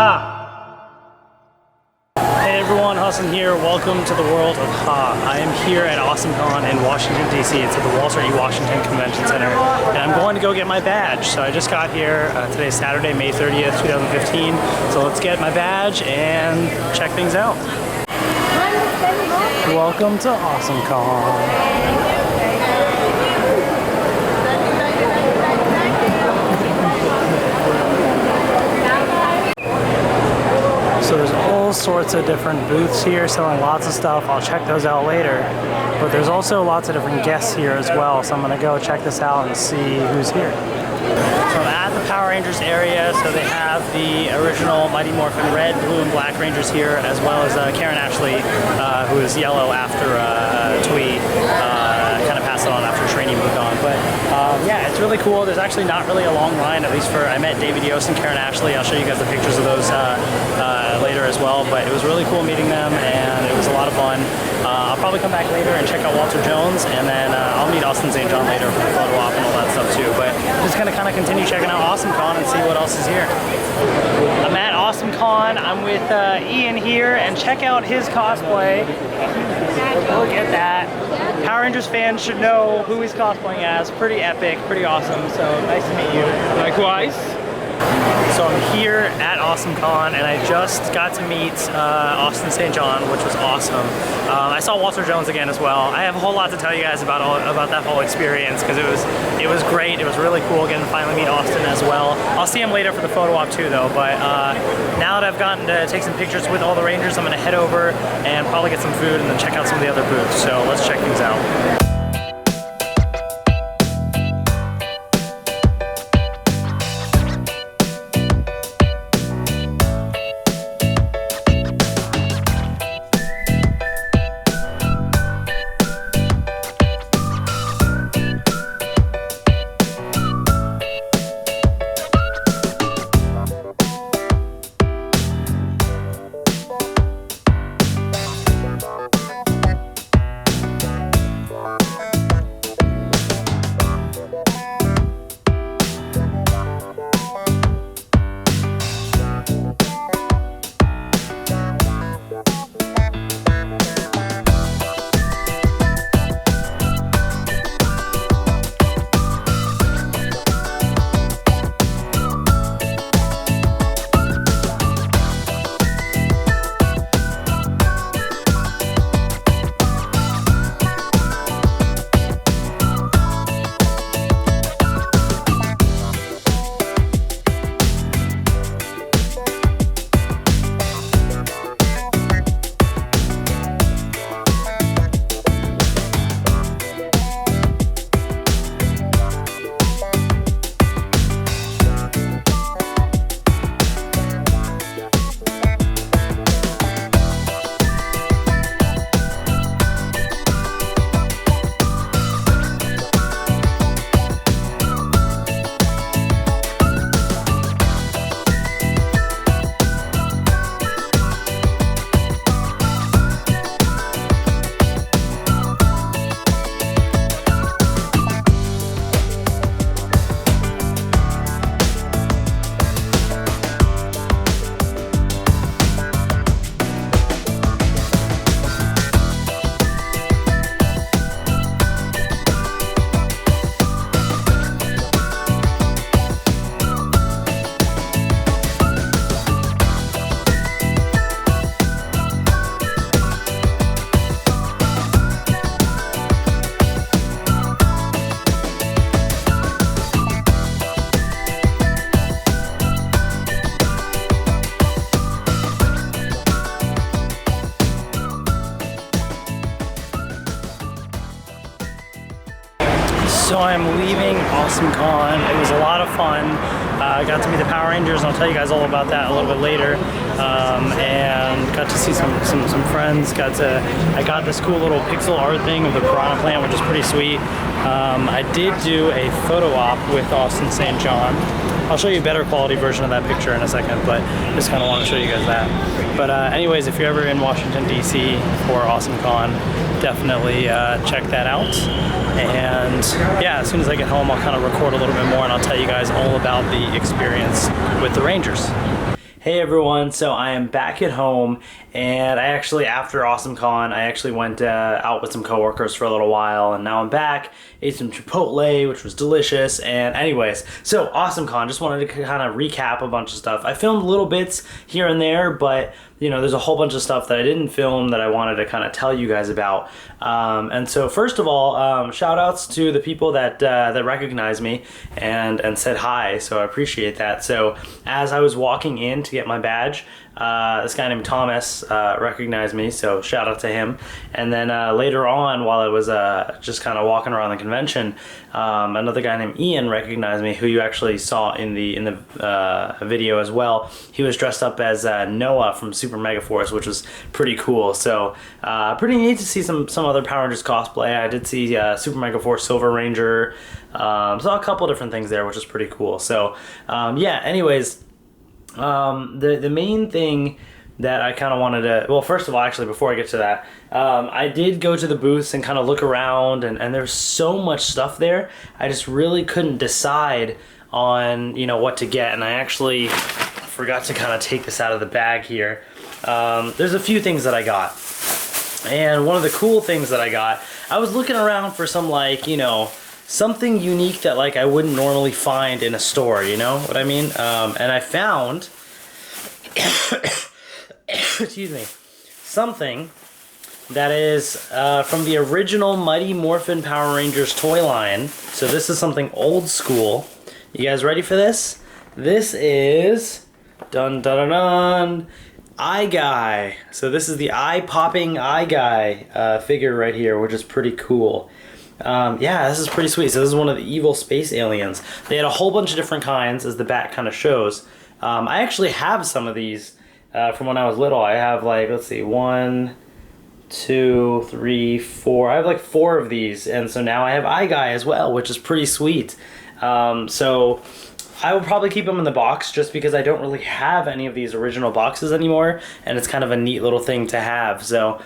Ha! Hey everyone, Hassan here. Welcome to the world of Ha. I am here at AwesomeCon in Washington, D.C. It's at the Walter E. Washington Convention Center. And I'm going to go get my badge. So I just got here. Today's Saturday, May 30th, 2015. So let's get my badge and check things out. Welcome to AwesomeCon. So there's all sorts of different booths here selling lots of stuff. I'll check those out later. But there's also lots of different guests here as well. So I'm gonna go check this out and see who's here. So I'm at the Power Rangers area. So they have the original Mighty Morphin red, blue, and black Rangers here, as well as Karen Ashley, who is yellow after Twee kind of passed it on after Trini moved on. But yeah, it's really cool. There's actually not really a long line, at least for, I met David Yost and Karen Ashley. I'll show you guys the pictures of those later as well. But it was really cool meeting them, and it was a lot of fun. I'll probably come back later and check out Walter Jones, and then I'll meet Austin St. John later for the photo op and all that stuff too. But just gonna kind of continue checking out AwesomeCon and see what else is here. I'm at AwesomeCon. I'm with Ian here, and check out his cosplay. Look at that. Power Rangers fans should know who he's cosplaying as. Pretty epic, pretty awesome. So nice to meet you. Likewise. So I'm here at AwesomeCon, and I just got to meet Austin St. John, which was awesome. I saw Walter Jones again as well. I have a whole lot to tell you guys about that whole experience, because it was great. It was really cool getting to finally meet Austin as well. I'll see him later for the photo op too, though. But now that I've gotten to take some pictures with all the Rangers, I'm going to head over and probably get some food and then check out some of the other booths. So let's check things out. So I'm leaving AwesomeCon. It was a lot of fun. I got to meet the Power Rangers, and I'll tell you guys all about that a little bit later. And got to see some friends. I got this cool little pixel art thing of the Piranha Plant, which is pretty sweet. I did do a photo op with Austin St. John. I'll show you a better quality version of that picture in a second, but just kind of want to show you guys that. But anyways, if you're ever in Washington, D.C. for AwesomeCon, definitely check that out. And yeah, as soon as I get home, I'll kind of record a little bit more, and I'll tell you guys all about the experience with the Rangers. Hey everyone, so I am back at home, and I actually, after AwesomeCon, I actually went out with some coworkers for a little while, and now I'm back, ate some Chipotle, which was delicious, and anyways, so AwesomeCon, just wanted to kind of recap a bunch of stuff. I filmed little bits here and there, but you know, there's a whole bunch of stuff that I didn't film that I wanted to kind of tell you guys about. And so first of all, shout outs to the people that that recognized me and said hi, so I appreciate that. So as I was walking in to get my badge, this guy named Thomas recognized me, so shout out to him. And then later on, while I was just kind of walking around the convention, another guy named Ian recognized me, who you actually saw in the video as well. He was dressed up as Noah from Super Mega Force, which was pretty cool. So pretty neat to see some other Power Rangers cosplay. I did see Super Mega Force Silver Ranger. Saw a couple different things there, which is pretty cool. So yeah, anyways, the main thing that I kind of wanted to, well, first of all, actually, before I get to that, I did go to the booths and kind of look around, and there's so much stuff there. I just really couldn't decide on, you know, what to get, and I actually forgot to kind of take this out of the bag here. There's a few things that I got, and one of the cool things that I got, I was looking around for some, like, you know, something unique that, like, I wouldn't normally find in a store, you know what I mean? And I found excuse me, something that is from the original Mighty Morphin Power Rangers toy line. So this is something old school. You guys ready for this? This is dun dun dun dun Eye Guy. So this is the eye-popping Eye Guy figure right here, which is pretty cool. Yeah, this is pretty sweet. So this is one of the evil space aliens. They had a whole bunch of different kinds, as the back kind of shows. I actually have some of these from when I was little. I have, like, let's see, 1, 2, 3, 4. I have like 4 of these, and so now I have Eye Guy as well, which is pretty sweet. So I will probably keep them in the box just because I don't really have any of these original boxes anymore, and it's kind of a neat little thing to have. So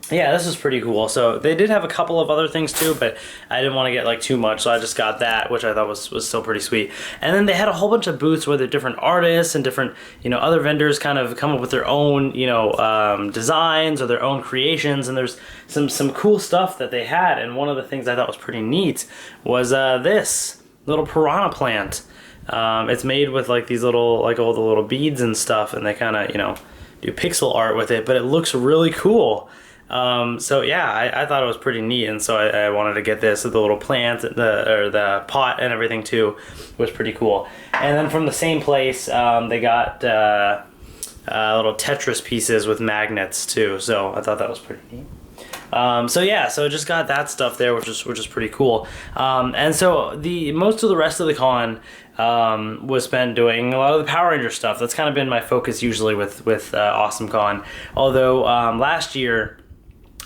yeah, this is pretty cool. So they did have a couple of other things too, but I didn't want to get like too much, so I just got that, which I thought was still pretty sweet. And then they had a whole bunch of booths where the different artists and different, you know, other vendors kind of come up with their own, you know, designs or their own creations, and there's some cool stuff that they had. And one of the things I thought was pretty neat was this little piranha plant. It's made with like these little, like all the little beads and stuff, and they kind of, you know, do pixel art with it, but it looks really cool. So yeah, I thought it was pretty neat, and so I wanted to get this. The little plant, the pot and everything too was pretty cool. And then from the same place, they got little Tetris pieces with magnets too. So I thought that was pretty neat. So yeah, so I just got that stuff there, which is pretty cool. And so most of the rest of the con was spent doing a lot of the Power Ranger stuff. That's kind of been my focus usually with AwesomeCon. Although last year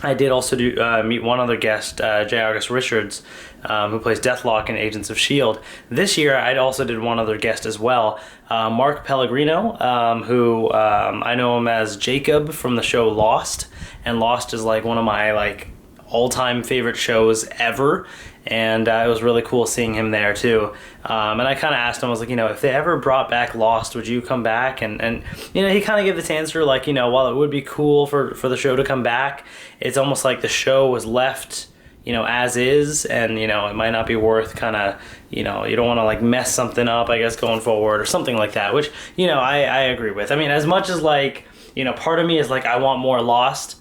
I did also meet one other guest, J. August Richards, who plays Deathlock in Agents of S.H.I.E.L.D. This year I also did one other guest as well, Mark Pellegrino, who I know him as Jacob from the show Lost, and Lost is like one of my like all-time favorite shows ever, and it was really cool seeing him there too. And I kind of asked him, I was like, you know, if they ever brought back Lost, would you come back? And you know, he kind of gave this answer like, you know, while it would be cool for the show to come back, it's almost like the show was left, you know, as is, and you know, it might not be worth kind of, you know, you don't want to like mess something up, I guess, going forward or something like that, which, you know, I agree with. I mean, as much as like, you know, part of me is like, I want more Lost,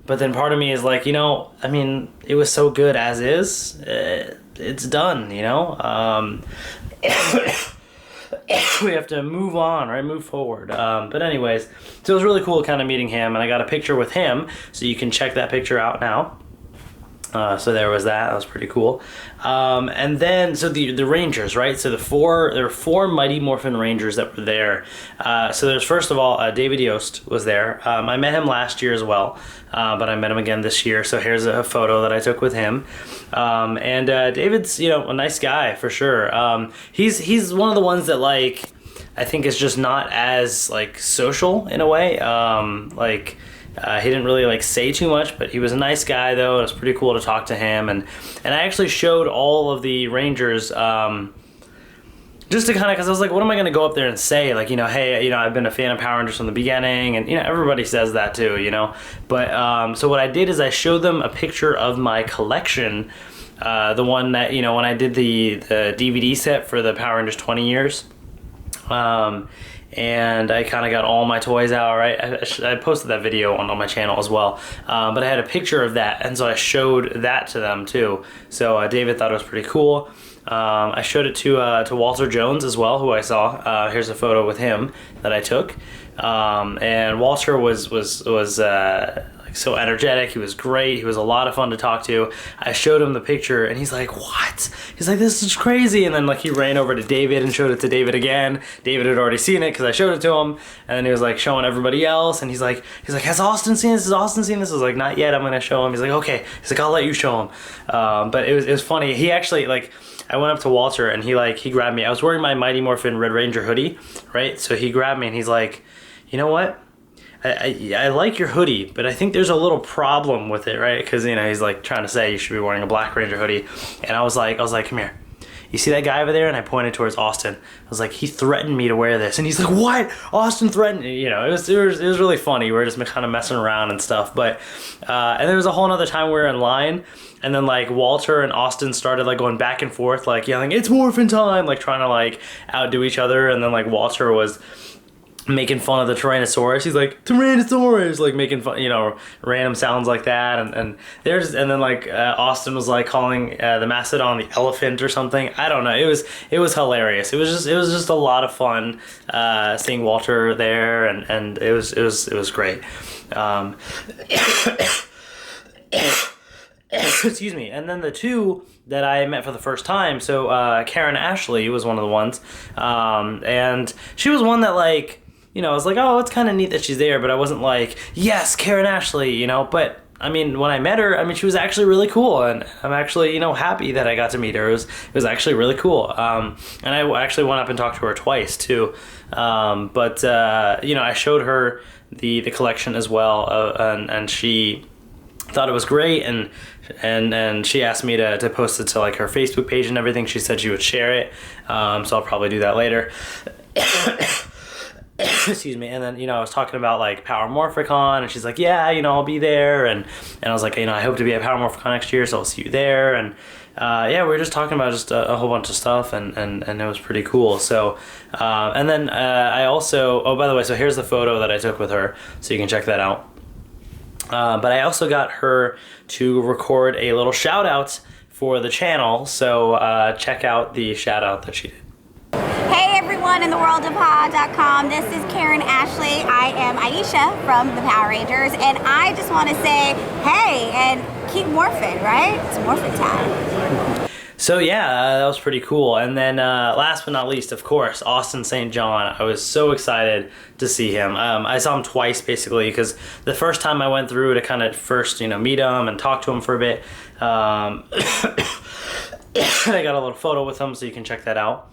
but then part of me is like, you know, I mean, it was so good as is. It's done, you know. We have to move on, right? Move forward. But anyways, so it was really cool kind of meeting him, and I got a picture with him, so you can check that picture out now. So there was that. That was pretty cool. And then, so the Rangers, right? So there were 4 Mighty Morphin Rangers that were there. So there's, first of all, David Yost was there. I met him last year as well, but I met him again this year. So here's a photo that I took with him. And David's, you know, a nice guy for sure. He's one of the ones that, like, I think is just not as, like, social in a way. He didn't really like say too much, but he was a nice guy though. It was pretty cool to talk to him, and I actually showed all of the Rangers just to kind of, because I was like, what am I going to go up there and say? Like, you know, hey, you know, I've been a fan of Power Rangers from the beginning, and, you know, everybody says that too, you know. But, so what I did is I showed them a picture of my collection, the one that, you know, when I did the DVD set for the Power Rangers 20 years. And I kind of got all my toys out, right? I posted that video on my channel as well. But I had a picture of that, and so I showed that to them too. So David thought it was pretty cool. I showed it to Walter Jones as well, who I saw. Here's a photo with him that I took. And Walter was like so energetic. He was great. He was a lot of fun to talk to. I showed him the picture, and he's like, "What?" He's like, "This is crazy." And then like he ran over to David and showed it to David again. David had already seen it because I showed it to him, and then he was like showing everybody else. And he's like, "Has Austin seen this? Has Austin seen this?" I was like, "Not yet. I'm gonna show him." He's like, "Okay." He's like, "I'll let you show him." But it was funny. He actually like. I went up to Walter and he grabbed me. I was wearing my Mighty Morphin Red Ranger hoodie, right? So he grabbed me and he's like, "You know what? I like your hoodie, but I think there's a little problem with it, right?" Because, you know, he's like trying to say you should be wearing a Black Ranger hoodie. And I was like, "Come here. You see that guy over there?" And I pointed towards Austin. I was like, "He threatened me to wear this." And he's like, "What? Austin threatened?" You know, it was really funny. We were just kind of messing around and stuff. But, and there was a whole other time we were in line. And then like Walter and Austin started like going back and forth, like yelling, "It's morphin' time!" Like trying to like outdo each other. And then like Walter was making fun of the Tyrannosaurus. He's like, "Tyrannosaurus!" Like making fun, you know, random sounds like that. And then like Austin was like calling the Mastodon the elephant or something. I don't know. It was hilarious. It was just a lot of fun seeing Walter there, and it was great. Excuse me. And then the two that I met for the first time, so Karen Ashley was one of the ones, and she was one that like, you know, I was like, oh, it's kind of neat that she's there, but I wasn't like, yes, Karen Ashley, you know. But I mean, when I met her, I mean, she was actually really cool, and I'm actually, you know, happy that I got to meet her. It was actually really cool, and I actually went up and talked to her twice too. But you know, I showed her the collection as well, and she thought it was great, and she asked me to post it to like her Facebook page and everything. She said she would share it, so I'll probably do that later. Excuse me. And then, you know, I was talking about like Power Morphicon, and she's like, "Yeah, you know, I'll be there," and I was like, "You know, I hope to be at Power Morphicon next year, so I'll see you there." And yeah, we were just talking about just a whole bunch of stuff, and it was pretty cool. So and then I also, oh, by the way, so here's the photo that I took with her, so you can check that out. But I also got her to record a little shout out for the channel, so check out the shout out that she did. Hey everyone in the world of ha.com, this is Karen Ashley. I am Aisha from the Power Rangers, and I just want to say hey and keep morphing, right? It's morphin' time. So yeah, that was pretty cool. And then last but not least, of course, Austin St. John. I was so excited to see him. I saw him twice basically, because the first time I went through to kind of first, you know, meet him and talk to him for a bit. I got a little photo with him, so you can check that out.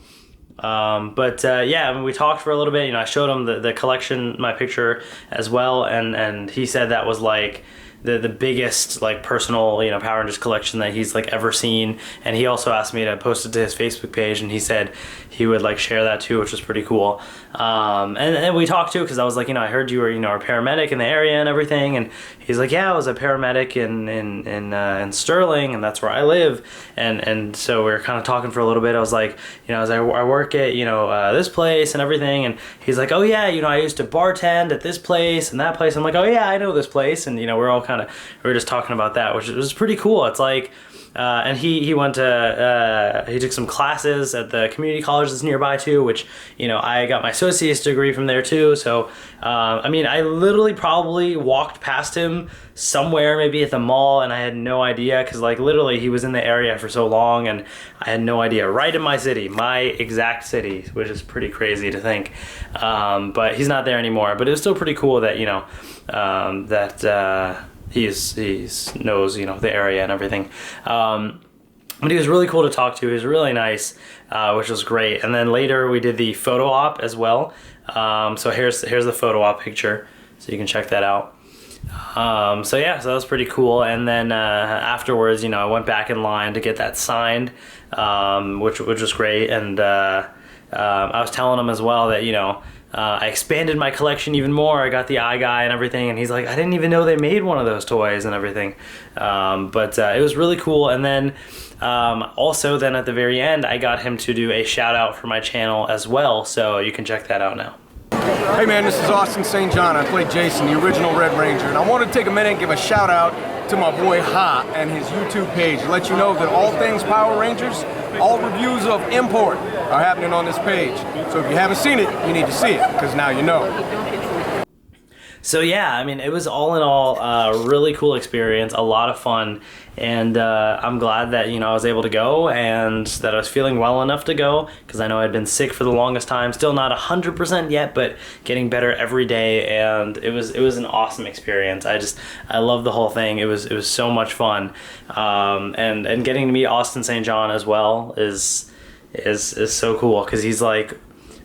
But yeah, I mean, we talked for a little bit. You know, I showed him the collection, my picture as well, and he said that was like the biggest like personal, you know, Power Rangers collection that he's like ever seen. And he also asked me to post it to his Facebook page, and he said he would like share that too, which was pretty cool. And we talked too, because I was like, you know, I heard you were, you know, a paramedic in the area and everything, and he's like, yeah, I was a paramedic in Sterling, and that's where I live. And so we were kind of talking for a little bit. I was like, you know, as I work at, you know, this place and everything, and he's like, oh yeah, you know, I used to bartend at this place and that place. I'm like, oh yeah, I know this place. And you know, we were just talking about that, which was pretty cool. It's like, and he went to, he took some classes at the community college that's nearby too, which, you know, I got my associate's degree from there too. So, I mean, I literally probably walked past him somewhere, maybe at the mall, and I had no idea, because like literally he was in the area for so long, and I had no idea. Right in my city, my exact city, which is pretty crazy to think. But he's not there anymore. But it was still pretty cool that, you know, that he's knows, you know, the area and everything. But he was really cool to talk to. He was really nice, which was great. And then later we did the photo op as well. So here's the photo op picture, so you can check that out. So yeah, so that was pretty cool. And then afterwards, you know, I went back in line to get that signed, which was great. And I was telling him as well that, you know, I expanded my collection even more. I got the eye guy and everything, and he's like, I didn't even know they made one of those toys and everything. But it was really cool. And then also then at the very end, I got him to do a shout out for my channel as well, so you can check that out now. Hey man, this is Austin St. John. I played Jason, the original Red Ranger, and I want to take a minute and give a shout out to my boy Ha and his YouTube page. Let you know that all things Power Rangers, all reviews of import are happening on this page. So if you haven't seen it, you need to see it, because now you know. So yeah, I mean, it was all in all a really cool experience, a lot of fun, and I'm glad that, you know, I was able to go and that I was feeling well enough to go, because I know I'd been sick for the longest time, still not 100% yet, but getting better every day, and it was an awesome experience. I love the whole thing. It was so much fun, and getting to meet Austin St. John as well is so cool, because he's like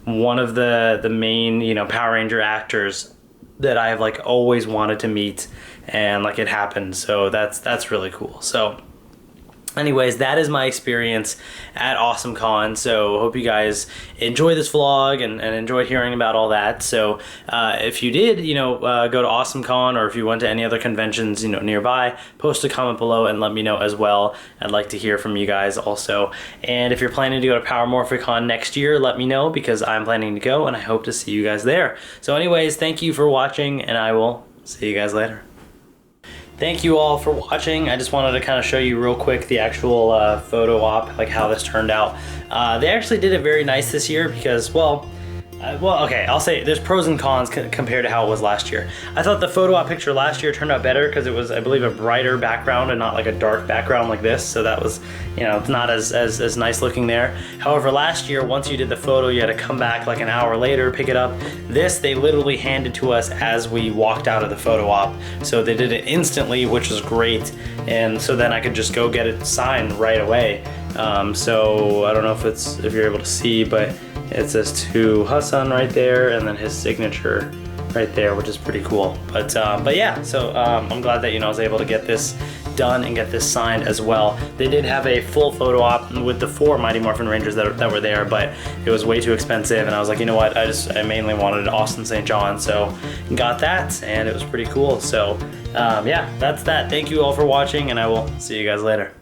one of the main, you know, Power Ranger actors that I have like always wanted to meet, and like it happened, so that's really cool. So anyways, that is my experience at AwesomeCon. So hope you guys enjoy this vlog and enjoyed hearing about all that. So if you did, you know, go to AwesomeCon, or if you went to any other conventions, you know, nearby, post a comment below and let me know as well. I'd like to hear from you guys also. And if you're planning to go to Power Morphicon next year, let me know, because I'm planning to go and I hope to see you guys there. So anyways, thank you for watching, and I will see you guys later. Thank you all for watching. I just wanted to kind of show you real quick the actual photo op, like how this turned out. They actually did it very nice this year because, well, okay, I'll say there's pros and cons compared to how it was last year. I thought the photo op picture last year turned out better because it was, I believe, a brighter background and not like a dark background like this. So that was, you know, it's not as nice looking there. However, last year, once you did the photo, you had to come back like an hour later, pick it up. This, they literally handed to us as we walked out of the photo op. So they did it instantly, which was great. And so then I could just go get it signed right away. So I don't know if you're able to see, but it says to Hassan right there, and then his signature right there, which is pretty cool. But yeah, so I'm glad that, you know, I was able to get this done and get this signed as well. They did have a full photo op with the 4 Mighty Morphin Rangers that were there, but it was way too expensive, and I was like, you know what, I mainly wanted Austin St. John, so got that, and it was pretty cool. So yeah, that's that. Thank you all for watching, and I will see you guys later.